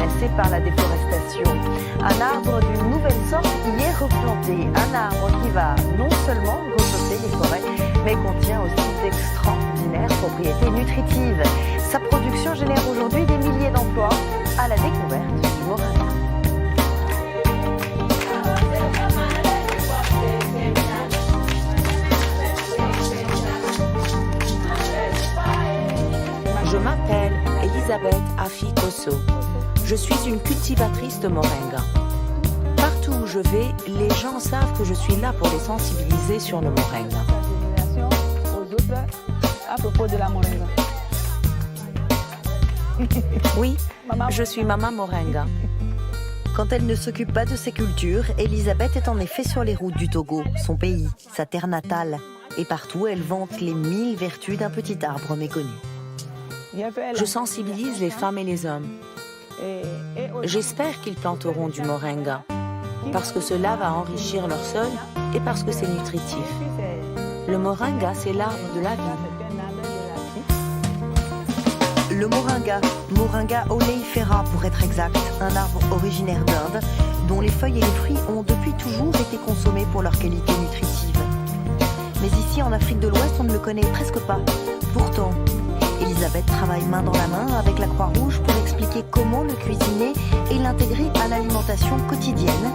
menacés par la déforestation. Un arbre d'une nouvelle sorte y est replanté. Un arbre qui va non seulement repeupler les forêts, mais contient aussi d'extraordinaires propriétés nutritives. Sa production génère aujourd'hui des milliers d'emplois à la découverte du moringa. Je m'appelle Elisabeth Afi-Kosso. Je suis une cultivatrice de moringa. Partout où je vais, les gens savent que je suis là pour les sensibiliser sur le moringa. Aux autres à propos de la moringa. Oui, je suis Maman Moringa. Quand elle ne s'occupe pas de ses cultures, Elisabeth est en effet sur les routes du Togo, son pays, sa terre natale. Et partout, elle vante les 1000 vertus d'un petit arbre méconnu. Je sensibilise les femmes et les hommes. J'espère qu'ils planteront du moringa, parce que cela va enrichir leur sol et parce que c'est nutritif. Le moringa, c'est l'arbre de la vie. Le Moringa oleifera pour être exact, un arbre originaire d'Inde, dont les feuilles et les fruits ont depuis toujours été consommés pour leur qualité nutritive. Mais ici, en Afrique de l'Ouest, on ne le connaît presque pas. Pourtant, Elisabeth travaille main dans la main avec la Croix-Rouge pour expliquer comment le cuisiner et l'intégrer à l'alimentation quotidienne.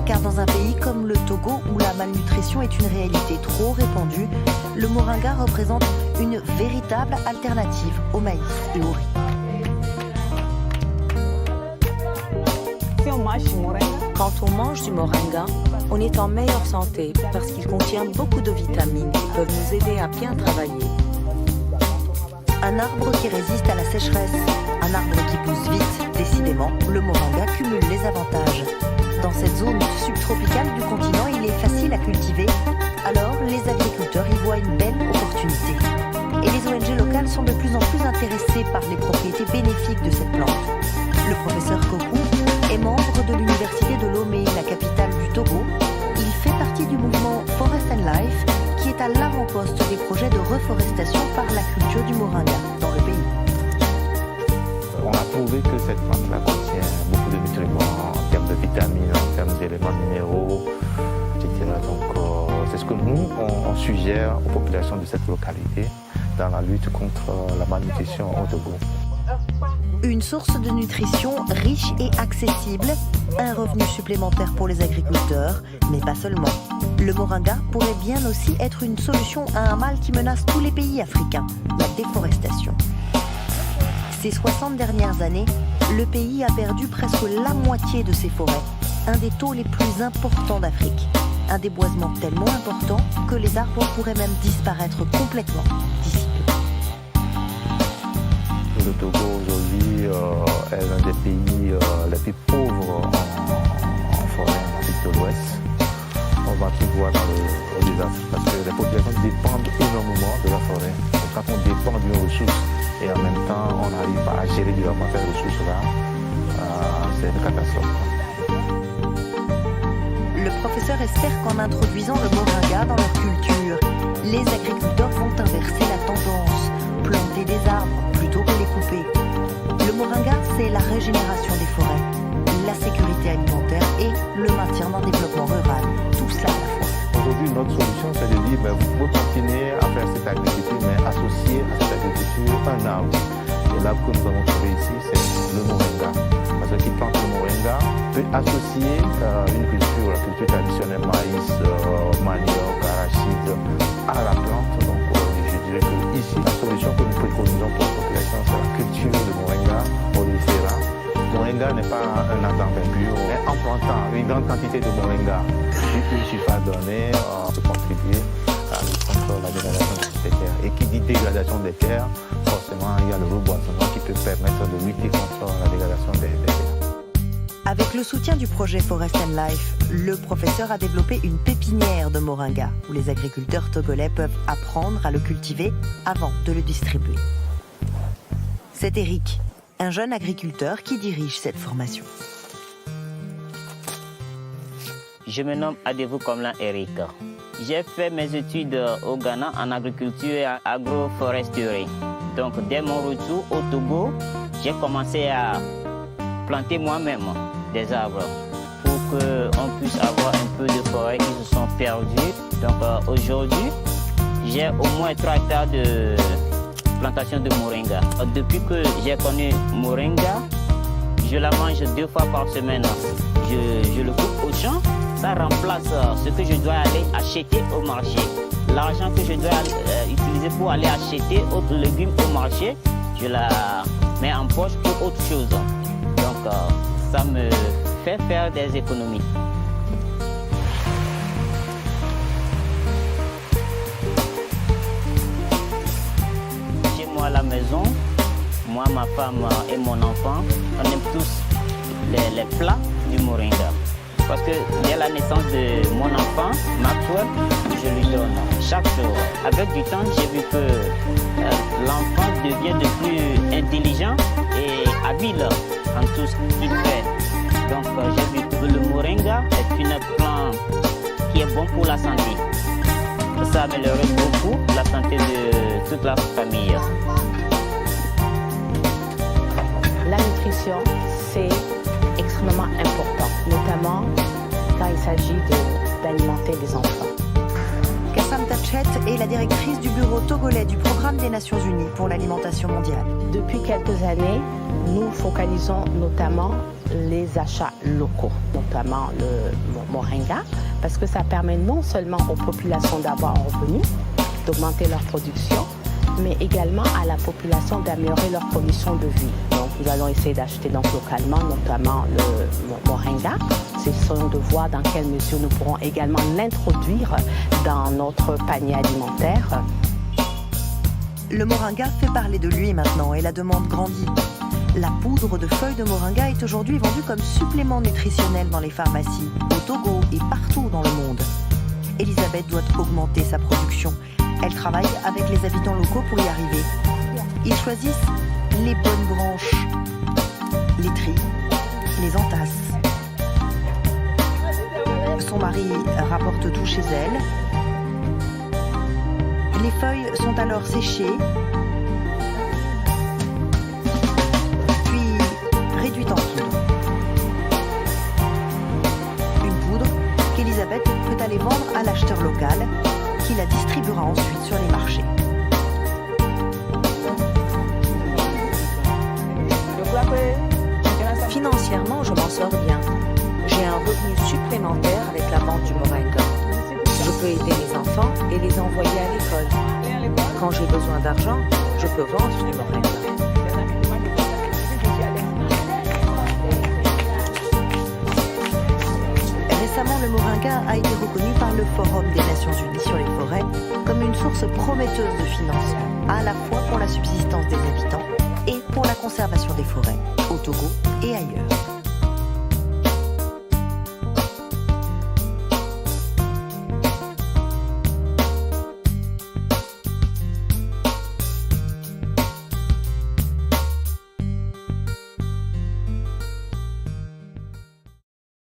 Car dans un pays comme le Togo, où la malnutrition est une réalité trop répandue, le moringa représente une véritable alternative au maïs et au riz. Quand on mange du moringa, on est en meilleure santé parce qu'il contient beaucoup de vitamines qui peuvent nous aider à bien travailler. Un arbre qui résiste à la sécheresse, un arbre qui pousse vite. Décidément, le moringa cumule les avantages. Dans cette zone subtropicale du continent, il est facile à cultiver, alors les agriculteurs y voient une belle opportunité. Et les ONG locales sont de plus en plus intéressées par les propriétés bénéfiques de cette plante. Le professeur Kokou est membre de l'université de Lomé, la capitale du Togo. Il fait partie du mouvement Forest and Life, qui est à l'avant-poste des projets de reforestation par la culture du moringa dans le pays. On a prouvé que cette plante-là contient beaucoup de nutriments en termes de vitamines, en termes d'éléments minéraux, etc. Donc c'est ce que nous, on suggère aux populations de cette localité dans la lutte contre la malnutrition au Togo. Une source de nutrition riche et accessible, un revenu supplémentaire pour les agriculteurs, mais pas seulement. Le moringa pourrait bien aussi être une solution à un mal qui menace tous les pays africains, la déforestation. Ces 60 dernières années, le pays a perdu presque la moitié de ses forêts, un des taux les plus importants d'Afrique. Un déboisement tellement important que les arbres pourraient même disparaître complètement d'ici peu. Le Togo aujourd'hui est l'un des pays les plus pauvres en forêt en Afrique de l'Ouest. On va tout voir dans le désastre parce que les populations dépendent énormément de la forêt. Et quand on dépend d'une ressource et en même temps on n'arrive pas à gérer durablement cette ressource-là, c'est une catastrophe. Le professeur espère qu'en introduisant le moringa dans leur culture, les agriculteurs vont inverser la tendance, planter des arbres plutôt que les couper. Le moringa, c'est la régénération des forêts, la sécurité alimentaire et le maintien d'un développement rural. Tout cela à la fois. Aujourd'hui, notre solution, c'est de dire vous pouvez continuer à faire cette agriculture, mais associer à cette agriculture un arbre. Et l'arbre que nous avons trouvé ici, c'est le moringa. Parce que qui plante le moringa peut associer une culture, la culture traditionnelle, maïs, manioc, arachide, à la plante. Donc je dirais que ici, la solution que nous préconisons pour la population, c'est la culture de moringa oleifera. Moringa n'est pas un arbre en pur, mais en plantant une grande quantité de moringa, il suffit à donner, de contribuer à lutter contre la dégradation des terres. Et qui dit dégradation des terres, forcément il y a le reboisement qui peut permettre de lutter contre la dégradation des terres. Avec le soutien du projet Forest and Life, le professeur a développé une pépinière de moringa où les agriculteurs togolais peuvent apprendre à le cultiver avant de le distribuer. C'est Eric, un jeune agriculteur qui dirige cette formation. Je me nomme Adevou Komlan Eric. J'ai fait mes études au Ghana en agriculture et agroforesterie. Donc dès mon retour au Togo, j'ai commencé à planter moi-même des arbres pour qu'on puisse avoir un peu de forêt qui se sont perdus. Donc aujourd'hui, j'ai au moins 3 hectares de plantation de moringa. Depuis que j'ai connu moringa, je la mange 2 fois par semaine. Je le coupe au champ, ça remplace ce que je dois aller acheter au marché. L'argent que je dois utiliser pour aller acheter autres légumes au marché, je la mets en poche pour autre chose. Donc ça me fait faire des économies. Chez moi à la maison, moi, ma femme et mon enfant, on aime tous les plats du moringa. Parce que dès la naissance de mon enfant, Maxwell, je lui donne chaque jour. Avec du temps, j'ai vu que l'enfant devient de plus intelligent et habile en tout ce qu'il fait. Donc j'ai vu que le moringa est une plante qui est bon pour la santé. Ça améliore beaucoup la santé de toute la famille. La nutrition, c'est extrêmement important, notamment quand il s'agit d'alimenter les enfants. Kassam Tachet est la directrice du bureau togolais du Programme des Nations Unies pour l'alimentation mondiale. Depuis quelques années, nous focalisons notamment les achats locaux, notamment le moringa, parce que ça permet non seulement aux populations d'avoir un revenu, d'augmenter leur production, mais également à la population d'améliorer leurs conditions de vie. Donc nous allons essayer d'acheter donc localement, notamment le moringa. C'est de voir dans quelle mesure nous pourrons également l'introduire dans notre panier alimentaire. Le moringa fait parler de lui maintenant et la demande grandit. La poudre de feuilles de moringa est aujourd'hui vendue comme supplément nutritionnel dans les pharmacies, au Togo et partout dans le monde. Elisabeth doit augmenter sa production. Elle travaille avec les habitants locaux pour y arriver. Ils choisissent les bonnes branches, les trient, les entassent. Son mari rapporte tout chez elle. Les feuilles sont alors séchées, puis réduites en poudre. Une poudre qu'Elisabeth peut aller vendre à l'acheteur local, qui la distribuera ensuite sur les marchés. Financièrement, je m'en sors bien. J'ai un revenu supplémentaire avec la vente du moringa. Je peux aider les enfants et les envoyer à l'école. Quand j'ai besoin d'argent, je peux vendre du moringa. Récemment, le moringa a été reconnu par le Forum des Nations Unies sur les forêts comme une source prometteuse de financement, à la fois pour la subsistance des habitants et pour la conservation des forêts, au Togo et ailleurs.